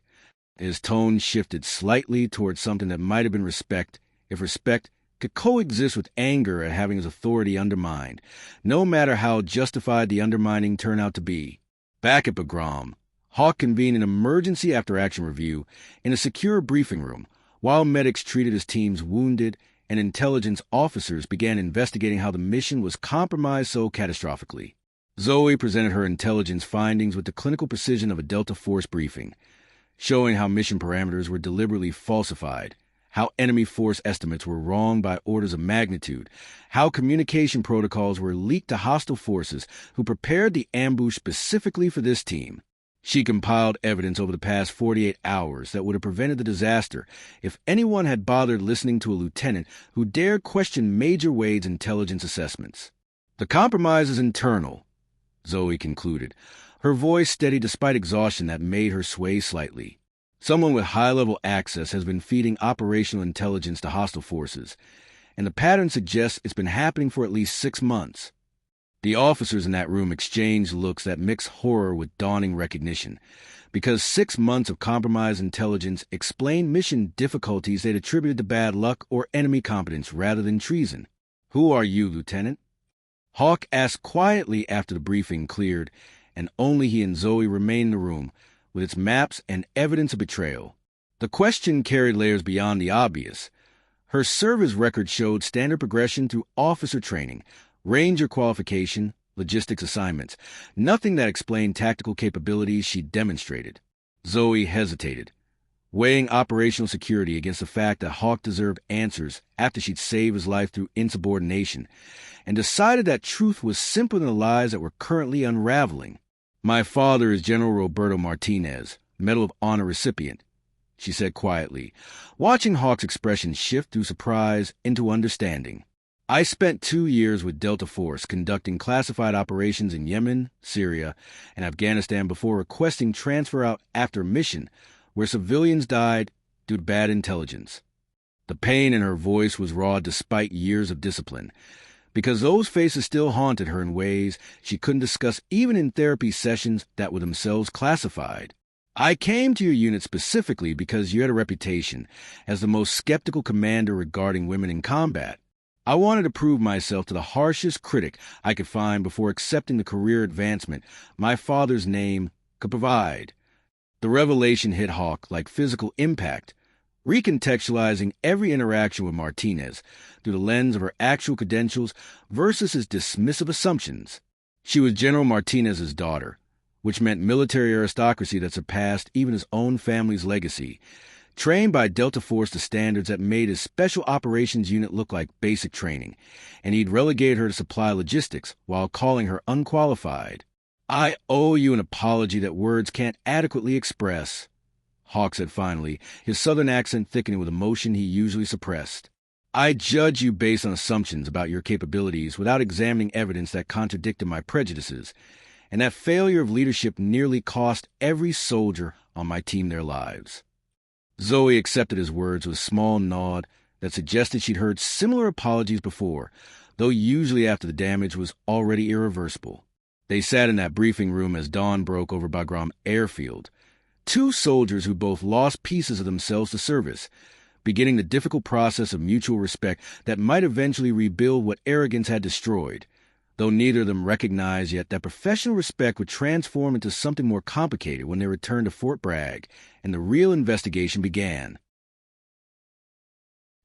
His tone shifted slightly towards something that might have been respect, if respect could coexist with anger at having his authority undermined, no matter how justified the undermining turned out to be. Back at Bagram, Hawk convened an emergency after-action review in a secure briefing room, while medics treated his team's wounded and intelligence officers began investigating how the mission was compromised so catastrophically. Zoe presented her intelligence findings with the clinical precision of a Delta Force briefing, showing how mission parameters were deliberately falsified, how enemy force estimates were wrong by orders of magnitude, how communication protocols were leaked to hostile forces who prepared the ambush specifically for this team. She compiled evidence over the past 48 hours that would have prevented the disaster if anyone had bothered listening to a lieutenant who dared question Major Wade's intelligence assessments. "The compromise is internal," Zoe concluded, her voice steady despite exhaustion that made her sway slightly. Someone with high-level access has been feeding operational intelligence to hostile forces, and the pattern suggests it's been happening for at least 6 months. The officers in that room exchanged looks that mixed horror with dawning recognition, because 6 months of compromised intelligence explained mission difficulties they'd attributed to bad luck or enemy competence rather than treason. "Who are you, Lieutenant?" Hawk asked quietly after the briefing cleared, and only he and Zoe remained in the room, with its maps and evidence of betrayal. The question carried layers beyond the obvious. Her service record showed standard progression through officer training, ranger qualification, logistics assignments, nothing that explained tactical capabilities she demonstrated. Zoe hesitated, weighing operational security against the fact that Hawk deserved answers after she'd saved his life through insubordination, and decided that truth was simpler than the lies that were currently unraveling. "My father is General Roberto Martinez, Medal of Honor recipient," she said quietly, watching Hawk's expression shift through surprise into understanding. "I spent 2 years with Delta Force conducting classified operations in Yemen, Syria, and Afghanistan before requesting transfer out after a mission where civilians died due to bad intelligence." The pain in her voice was raw despite years of discipline, because those faces still haunted her in ways she couldn't discuss even in therapy sessions that were themselves classified. "I came to your unit specifically because you had a reputation as the most skeptical commander regarding women in combat. I wanted to prove myself to the harshest critic I could find before accepting the career advancement my father's name could provide." The revelation hit Hawk like physical impact, recontextualizing every interaction with Martinez through the lens of her actual credentials versus his dismissive assumptions. She was General Martinez's daughter, which meant military aristocracy that surpassed even his own family's legacy, trained by Delta Force to standards that made his Special Operations Unit look like basic training, and he'd relegated her to supply logistics while calling her unqualified. "I owe you an apology that words can't adequately express," Hawk said finally, his southern accent thickening with emotion he usually suppressed. "I judge you based on assumptions about your capabilities without examining evidence that contradicted my prejudices, and that failure of leadership nearly cost every soldier on my team their lives." Zoe accepted his words with a small nod that suggested she'd heard similar apologies before, though usually after the damage was already irreversible. They sat in that briefing room as dawn broke over Bagram Airfield, 2 soldiers who both lost pieces of themselves to service, beginning the difficult process of mutual respect that might eventually rebuild what arrogance had destroyed, though neither of them recognized yet that professional respect would transform into something more complicated when they returned to Fort Bragg and the real investigation began.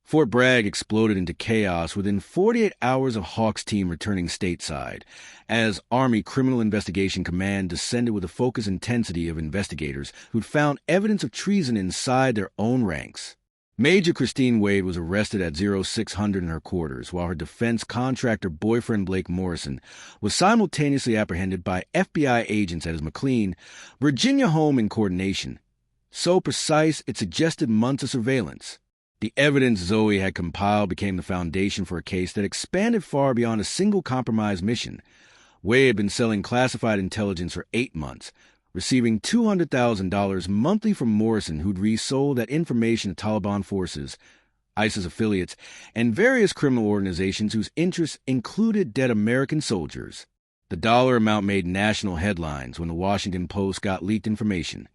Fort Bragg exploded into chaos within 48 hours of Hawk's team returning stateside, as Army Criminal Investigation Command descended with the focused intensity of investigators who'd found evidence of treason inside their own ranks. Major Christine Wade was arrested at 0600 in her quarters, while her defense contractor boyfriend Blake Morrison was simultaneously apprehended by FBI agents at his McLean, Virginia home in coordination. So precise it suggested months of surveillance. The evidence Zoe had compiled became the foundation for a case that expanded far beyond a single compromised mission. Wade had been selling classified intelligence for 8 months, receiving $200,000 monthly from Morrison, who'd resold that information to Taliban forces, ISIS affiliates, and various criminal organizations whose interests included dead American soldiers. The dollar amount made national headlines when the Washington Post got leaked information.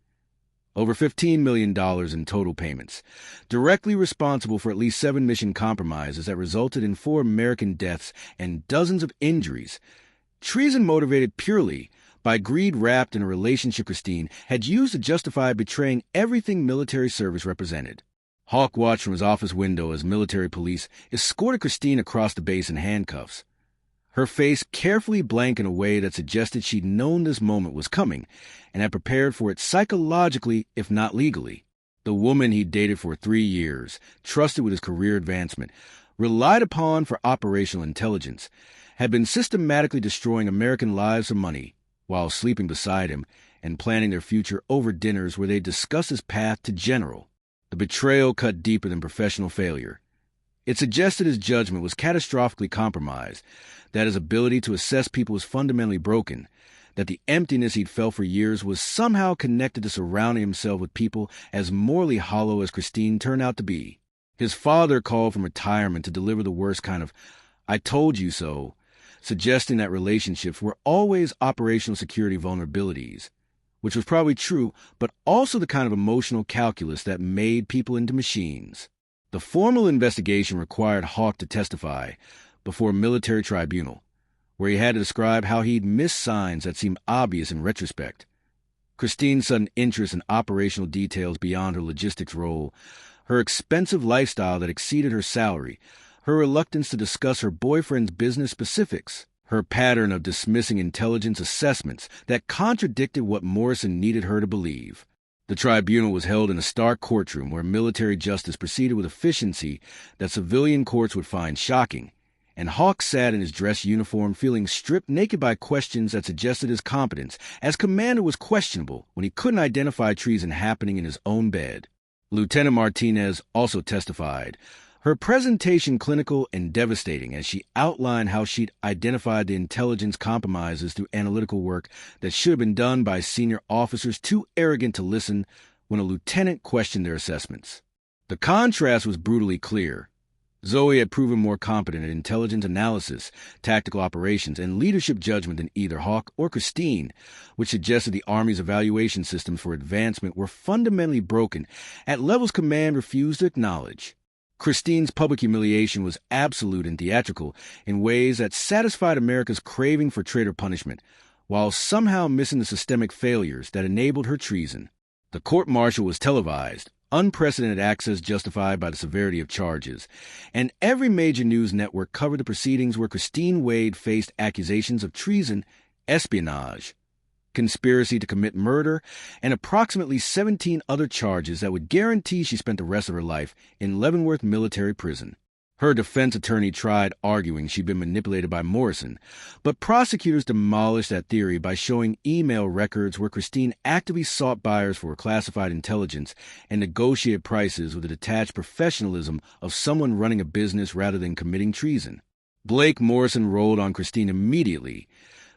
Over $15 million in total payments, directly responsible for at least 7 mission compromises that resulted in 4 American deaths and dozens of injuries. Treason motivated purely by greed wrapped in a relationship Christine had used to justify betraying everything military service represented. Hawk watched from his office window as military police escorted Christine across the base in handcuffs, her face carefully blank in a way that suggested she'd known this moment was coming and had prepared for it psychologically, if not legally. The woman he'd dated for 3 years, trusted with his career advancement, relied upon for operational intelligence, had been systematically destroying American lives for money while sleeping beside him and planning their future over dinners where they discussed his path to general. The betrayal cut deeper than professional failure. It suggested his judgment was catastrophically compromised, that his ability to assess people was fundamentally broken, that the emptiness he'd felt for years was somehow connected to surrounding himself with people as morally hollow as Christine turned out to be. His father called from retirement to deliver the worst kind of "I told you so," suggesting that relationships were always operational security vulnerabilities, which was probably true, but also the kind of emotional calculus that made people into machines. The formal investigation required Hawk to testify before a military tribunal, where he had to describe how he'd missed signs that seemed obvious in retrospect. Christine's sudden interest in operational details beyond her logistics role, her expensive lifestyle that exceeded her salary, her reluctance to discuss her boyfriend's business specifics, her pattern of dismissing intelligence assessments that contradicted what Morrison needed her to believe. The tribunal was held in a stark courtroom where military justice proceeded with efficiency that civilian courts would find shocking, and Hawk sat in his dress uniform feeling stripped naked by questions that suggested his competence as commander was questionable when he couldn't identify treason happening in his own bed. Lieutenant Martinez also testified, her presentation clinical and devastating as she outlined how she'd identified the intelligence compromises through analytical work that should have been done by senior officers too arrogant to listen when a lieutenant questioned their assessments. The contrast was brutally clear. Zoe had proven more competent at intelligence analysis, tactical operations, and leadership judgment than either Hawk or Christine, which suggested the Army's evaluation systems for advancement were fundamentally broken at levels command refused to acknowledge. Christine's public humiliation was absolute and theatrical in ways that satisfied America's craving for traitor punishment, while somehow missing the systemic failures that enabled her treason. The court-martial was televised, unprecedented access justified by the severity of charges, and every major news network covered the proceedings where Christine Wade faced accusations of treason, espionage, conspiracy to commit murder, and approximately 17 other charges that would guarantee she spent the rest of her life in Leavenworth Military Prison. Her defense attorney tried arguing she'd been manipulated by Morrison, but prosecutors demolished that theory by showing email records where Christine actively sought buyers for classified intelligence and negotiated prices with the detached professionalism of someone running a business rather than committing treason. Blake Morrison rolled on Christine immediately,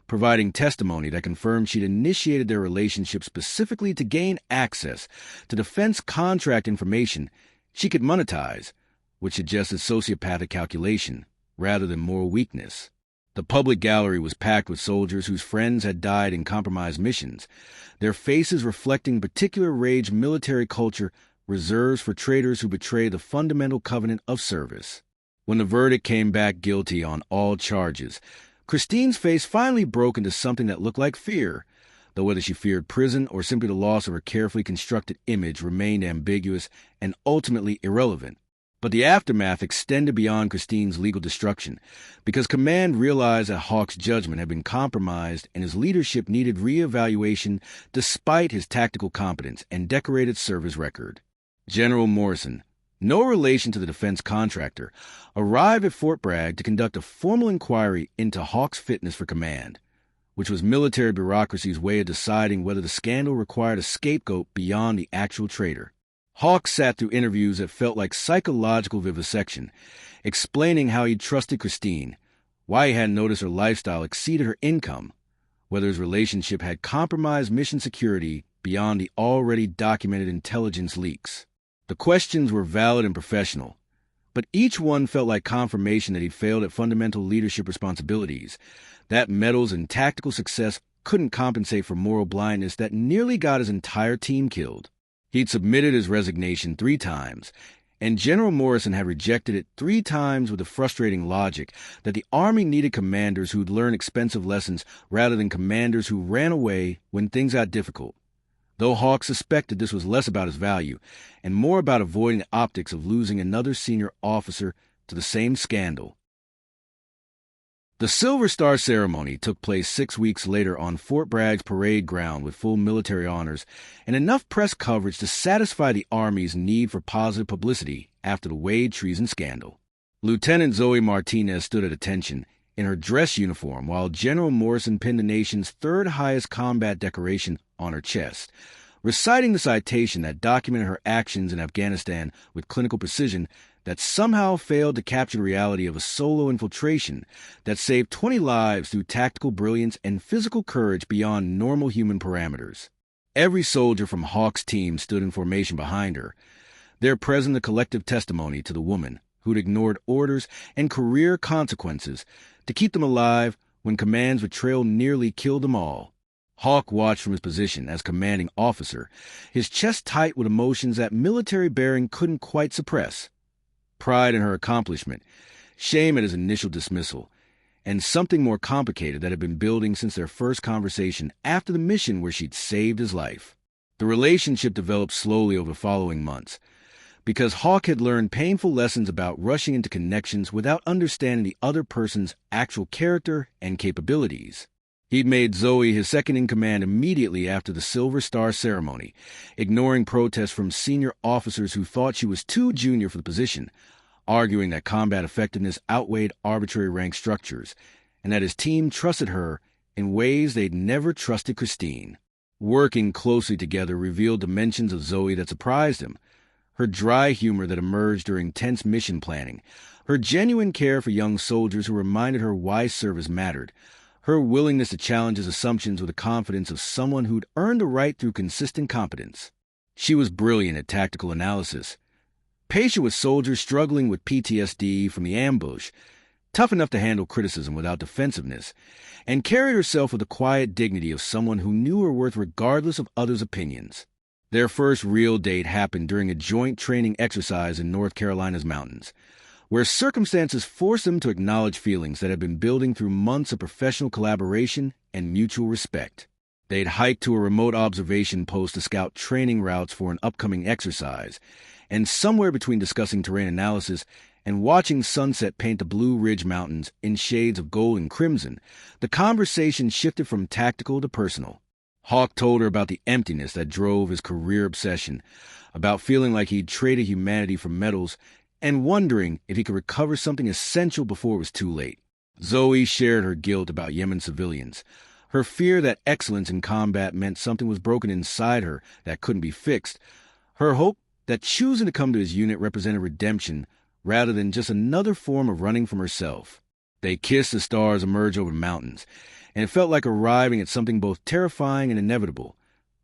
providing testimony that confirmed she'd initiated their relationship specifically to gain access to defense contract information she could monetize, which suggested sociopathic calculation rather than moral weakness. The public gallery was packed with soldiers whose friends had died in compromised missions, their faces reflecting particular rage military culture reserves for traitors who betray the fundamental covenant of service. When the verdict came back guilty on all charges, Christine's face finally broke into something that looked like fear, though whether she feared prison or simply the loss of her carefully constructed image remained ambiguous and ultimately irrelevant. But the aftermath extended beyond Christine's legal destruction, because command realized that Hawk's judgment had been compromised and his leadership needed re-evaluation despite his tactical competence and decorated service record. General Morrison, no relation to the defense contractor, arrived at Fort Bragg to conduct a formal inquiry into Hawk's fitness for command, which was military bureaucracy's way of deciding whether the scandal required a scapegoat beyond the actual traitor. Hawk sat through interviews that felt like psychological vivisection, explaining how he trusted Christine, why he hadn't noticed her lifestyle exceeded her income, whether his relationship had compromised mission security beyond the already documented intelligence leaks. The questions were valid and professional, but each one felt like confirmation that he'd failed at fundamental leadership responsibilities, that medals and tactical success couldn't compensate for moral blindness that nearly got his entire team killed. He'd submitted his resignation 3 times, and General Morrison had rejected it 3 times with the frustrating logic that the Army needed commanders who'd learn expensive lessons rather than commanders who ran away when things got difficult, though Hawk suspected this was less about his value and more about avoiding the optics of losing another senior officer to the same scandal. The Silver Star ceremony took place 6 weeks later on Fort Bragg's parade ground with full military honors and enough press coverage to satisfy the Army's need for positive publicity after the Wade treason scandal. Lieutenant Zoe Martinez stood at attention in her dress uniform while General Morrison pinned the nation's 3rd highest combat decoration on her chest, reciting the citation that documented her actions in Afghanistan with clinical precision that somehow failed to capture the reality of a solo infiltration that saved 20 lives through tactical brilliance and physical courage beyond normal human parameters. Every soldier from Hawk's team stood in formation behind her, their present a collective testimony to the woman who'd ignored orders and career consequences to keep them alive when command's betrayal nearly killed them all. Hawk watched from his position as commanding officer, his chest tight with emotions that military bearing couldn't quite suppress. Pride in her accomplishment, shame at his initial dismissal, and something more complicated that had been building since their first conversation after the mission where she'd saved his life. The relationship developed slowly over the following months, because Hawk had learned painful lessons about rushing into connections without understanding the other person's actual character and capabilities. He'd made Zoe his second-in-command immediately after the Silver Star ceremony, ignoring protests from senior officers who thought she was too junior for the position, arguing that combat effectiveness outweighed arbitrary rank structures, and that his team trusted her in ways they'd never trusted Christine. Working closely together revealed dimensions of Zoe that surprised him. Her dry humor that emerged during tense mission planning, her genuine care for young soldiers who reminded her why service mattered, her willingness to challenge his assumptions with the confidence of someone who'd earned the right through consistent competence. She was brilliant at tactical analysis, patient with soldiers struggling with PTSD from the ambush, tough enough to handle criticism without defensiveness, and carried herself with the quiet dignity of someone who knew her worth regardless of others' opinions. Their first real date happened during a joint training exercise in North Carolina's mountains, where circumstances forced them to acknowledge feelings that had been building through months of professional collaboration and mutual respect. They'd hiked to a remote observation post to scout training routes for an upcoming exercise, and somewhere between discussing terrain analysis and watching sunset paint the Blue Ridge Mountains in shades of gold and crimson, the conversation shifted from tactical to personal. Hawk told her about the emptiness that drove his career obsession, about feeling like he'd traded humanity for medals, and wondering if he could recover something essential before it was too late. Zoe shared her guilt about Yemen civilians, her fear that excellence in combat meant something was broken inside her that couldn't be fixed, her hope that choosing to come to his unit represented redemption rather than just another form of running from herself. They kissed as stars emerged over the mountains, and it felt like arriving at something both terrifying and inevitable,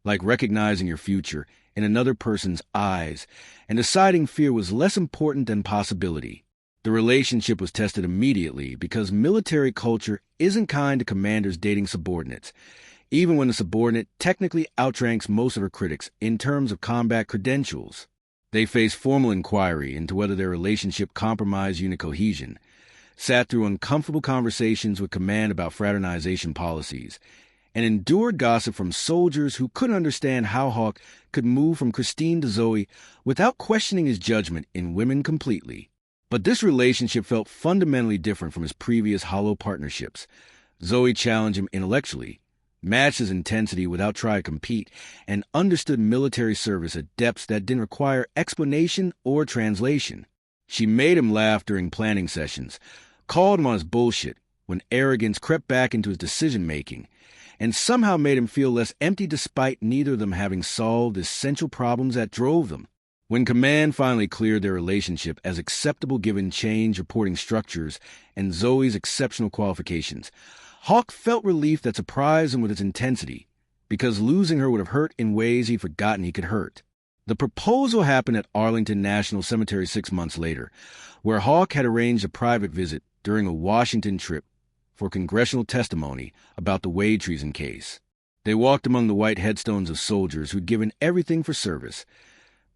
like recognizing your future in another person's eyes, and deciding fear was less important than possibility. The relationship was tested immediately because military culture isn't kind to commanders dating subordinates, even when the subordinate technically outranks most of her critics in terms of combat credentials. They faced formal inquiry into whether their relationship compromised unit cohesion, sat through uncomfortable conversations with command about fraternization policies, and endured gossip from soldiers who couldn't understand how Hawk could move from Christine to Zoe without questioning his judgment in women completely. But this relationship felt fundamentally different from his previous hollow partnerships. Zoe challenged him intellectually, matched his intensity without trying to compete, and understood military service at depths that didn't require explanation or translation. She made him laugh during planning sessions, called him on his bullshit when arrogance crept back into his decision-making, and somehow made him feel less empty despite neither of them having solved the essential problems that drove them. When command finally cleared their relationship as acceptable given change reporting structures and Zoe's exceptional qualifications, Hawk felt relief that surprised him with its intensity, because losing her would have hurt in ways he'd forgotten he could hurt. The proposal happened at Arlington National Cemetery 6 months later, where Hawk had arranged a private visit during a Washington trip for congressional testimony about the Wade treason case. They walked among the white headstones of soldiers who'd given everything for service,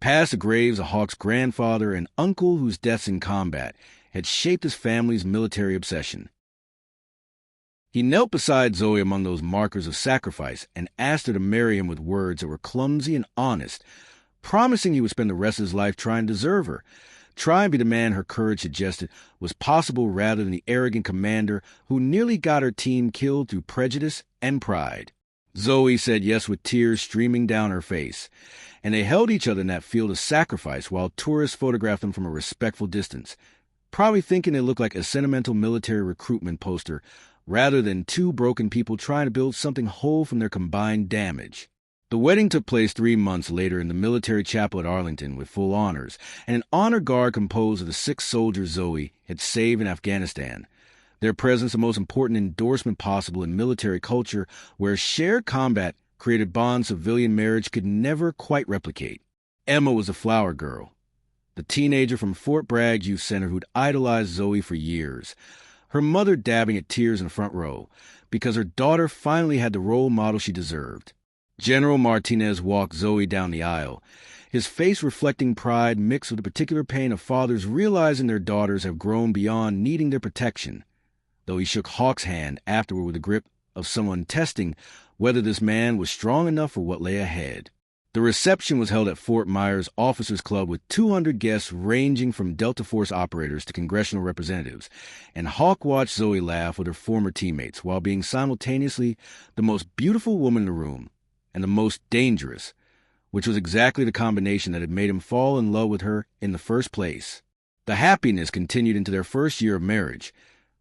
past the graves of Hawk's grandfather and uncle whose deaths in combat had shaped his family's military obsession. He knelt beside Zoe among those markers of sacrifice and asked her to marry him with words that were clumsy and honest, promising he would spend the rest of his life trying to deserve her, trying to be the man her courage suggested was possible rather than the arrogant commander who nearly got her team killed through prejudice and pride. Zoe said yes with tears streaming down her face, and they held each other in that field of sacrifice while tourists photographed them from a respectful distance, probably thinking it looked like a sentimental military recruitment poster rather than two broken people trying to build something whole from their combined damage. The wedding took place 3 months later in the military chapel at Arlington with full honors, and an honor guard composed of the 6 soldiers Zoe had saved in Afghanistan. Their presence the most important endorsement possible in military culture, where shared combat created bonds civilian marriage could never quite replicate. Emma was a flower girl, the teenager from Fort Bragg Youth Center who'd idolized Zoe for years, her mother dabbing at tears in the front row, because her daughter finally had the role model she deserved. General Martinez walked Zoe down the aisle, his face reflecting pride mixed with the particular pain of fathers realizing their daughters have grown beyond needing their protection, though he shook Hawk's hand afterward with the grip of someone testing whether this man was strong enough for what lay ahead. The reception was held at Fort Myers Officers Club with 200 guests ranging from Delta Force operators to congressional representatives, and Hawk watched Zoe laugh with her former teammates while being simultaneously the most beautiful woman in the room and the most dangerous, which was exactly the combination that had made him fall in love with her in the first place. The happiness continued into their first year of marriage,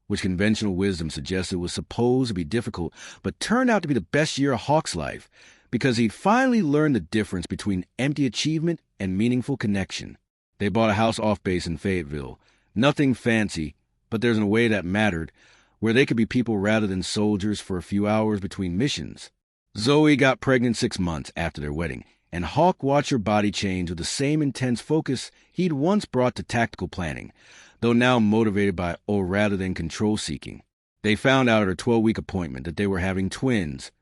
which conventional wisdom suggested was supposed to be difficult, but turned out to be the best year of Hawk's life, because he'd finally learned the difference between empty achievement and meaningful connection. They bought a house off base in Fayetteville. Nothing fancy, but there's a way that mattered, where they could be people rather than soldiers for a few hours between missions. Zoe got pregnant 6 months after their wedding, and Hawk watched her body change with the same intense focus he'd once brought to tactical planning, though now motivated by, or rather than control-seeking. They found out at her 12-week appointment that they were having twins,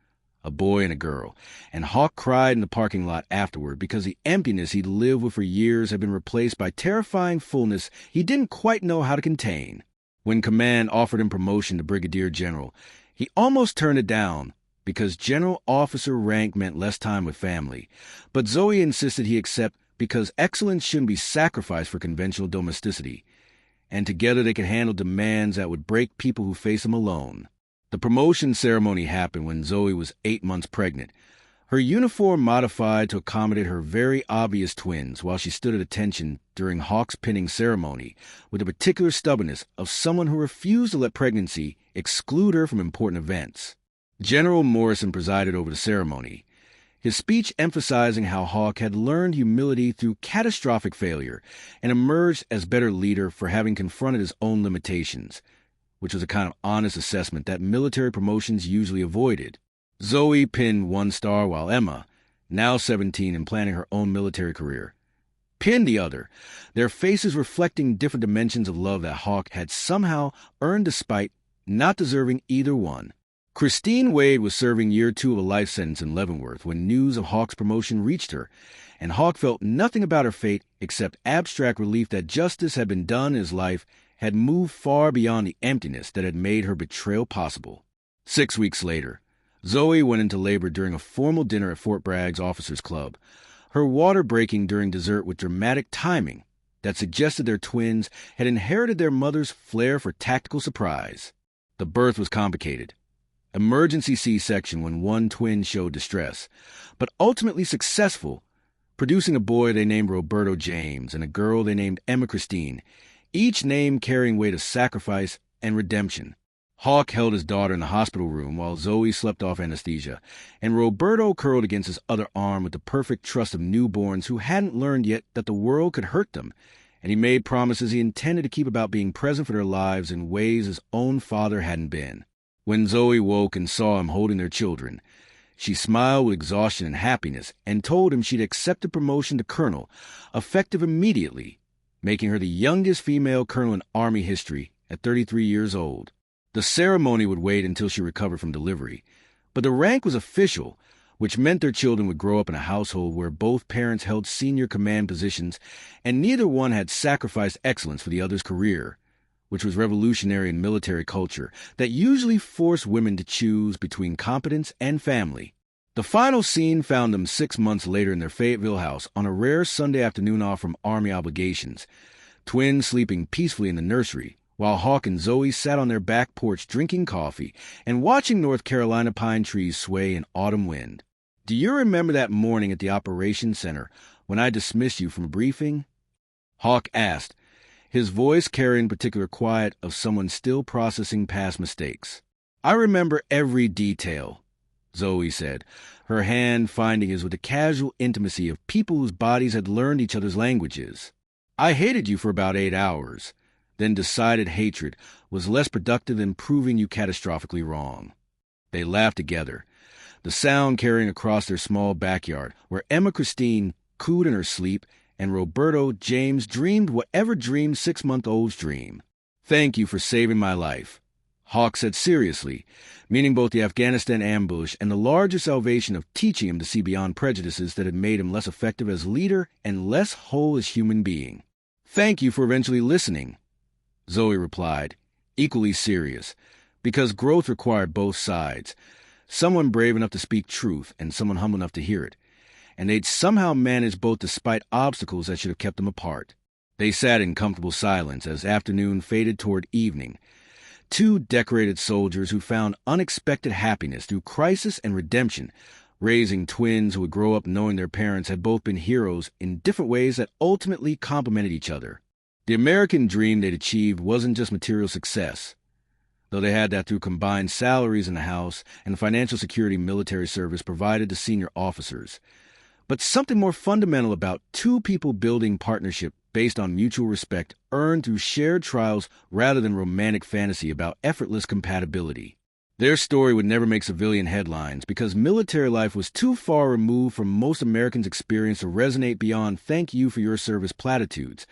a boy and a girl, and Hawk cried in the parking lot afterward because the emptiness he'd lived with for years had been replaced by terrifying fullness he didn't quite know how to contain. When command offered him promotion to brigadier general, he almost turned it down, because general officer rank meant less time with family, but Zoe insisted he accept because excellence shouldn't be sacrificed for conventional domesticity, and together they could handle demands that would break people who face them alone. The promotion ceremony happened when Zoe was 8 months pregnant, her uniform modified to accommodate her very obvious twins while she stood at attention during Hawk's pinning ceremony with the particular stubbornness of someone who refused to let pregnancy exclude her from important events. General Morrison presided over the ceremony, his speech emphasizing how Hawk had learned humility through catastrophic failure and emerged as better leader for having confronted his own limitations, which was a kind of honest assessment that military promotions usually avoided. Zoe pinned 1 star while Emma, now 17 and planning her own military career, pinned the other, their faces reflecting different dimensions of love that Hawk had somehow earned despite not deserving either one. Christine Wade was serving year 2 of a life sentence in Leavenworth when news of Hawk's promotion reached her, and Hawk felt nothing about her fate except abstract relief that justice had been done in his life had moved far beyond the emptiness that had made her betrayal possible. 6 weeks later, Zoe went into labor during a formal dinner at Fort Bragg's Officers Club, her water breaking during dessert with dramatic timing that suggested their twins had inherited their mother's flair for tactical surprise. The birth was complicated. Emergency C-section when one twin showed distress, but ultimately successful, producing a boy they named Roberto James and a girl they named Emma Christine, each name carrying weight of sacrifice and redemption. Hawk held his daughter in the hospital room while Zoe slept off anesthesia, and Roberto curled against his other arm with the perfect trust of newborns who hadn't learned yet that the world could hurt them, and he made promises he intended to keep about being present for their lives in ways his own father hadn't been. When Zoe woke and saw him holding their children, she smiled with exhaustion and happiness and told him she'd accepted promotion to colonel, effective immediately, making her the youngest female colonel in Army history at 33 years old. The ceremony would wait until she recovered from delivery, but the rank was official, which meant their children would grow up in a household where both parents held senior command positions and neither one had sacrificed excellence for the other's career, which was revolutionary in military culture that usually forced women to choose between competence and family. The final scene found them 6 months later in their Fayetteville house on a rare Sunday afternoon off from Army obligations, twins sleeping peacefully in the nursery, while Hawk and Zoe sat on their back porch drinking coffee and watching North Carolina pine trees sway in autumn wind. "Do you remember that morning at the operations center when I dismissed you from a briefing?" Hawk asked, his voice carrying particular quiet of someone still processing past mistakes. "I remember every detail," Zoe said, her hand finding his with the casual intimacy of people whose bodies had learned each other's languages. I hated you for about 8 hours, then decided hatred was less productive than proving you catastrophically wrong. They laughed together, the sound carrying across their small backyard, where Emma Christine cooed in her sleep and Roberto James dreamed whatever dream 6-month-olds dream. Thank you for saving my life, Hawk said seriously, meaning both the Afghanistan ambush and the larger salvation of teaching him to see beyond prejudices that had made him less effective as leader and less whole as human being. Thank you for eventually listening, Zoe replied, equally serious, because growth required both sides, someone brave enough to speak truth and someone humble enough to hear it, and they'd somehow managed both despite obstacles that should have kept them apart. They sat in comfortable silence as afternoon faded toward evening, two decorated soldiers who found unexpected happiness through crisis and redemption, raising twins who would grow up knowing their parents had both been heroes in different ways that ultimately complemented each other. The American dream they'd achieved wasn't just material success, though they had that through combined salaries in the house and the financial security military service provided to senior officers, but something more fundamental about two people building partnership based on mutual respect earned through shared trials rather than romantic fantasy about effortless compatibility. Their story would never make civilian headlines because military life was too far removed from most Americans' experience to resonate beyond "thank you for your service" platitudes.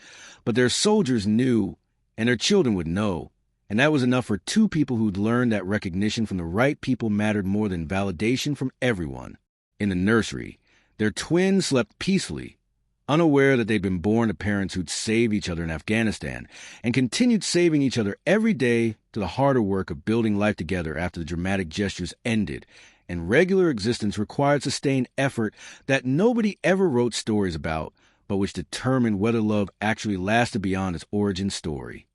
But their soldiers knew, and their children would know, and that was enough for two people who'd learned that recognition from the right people mattered more than validation from everyone. In the nursery, their twins slept peacefully, unaware that they'd been born to parents who'd saved each other in Afghanistan and continued saving each other every day to the harder work of building life together after the dramatic gestures ended and regular existence required sustained effort that nobody ever wrote stories about, but which determined whether love actually lasted beyond its origin story.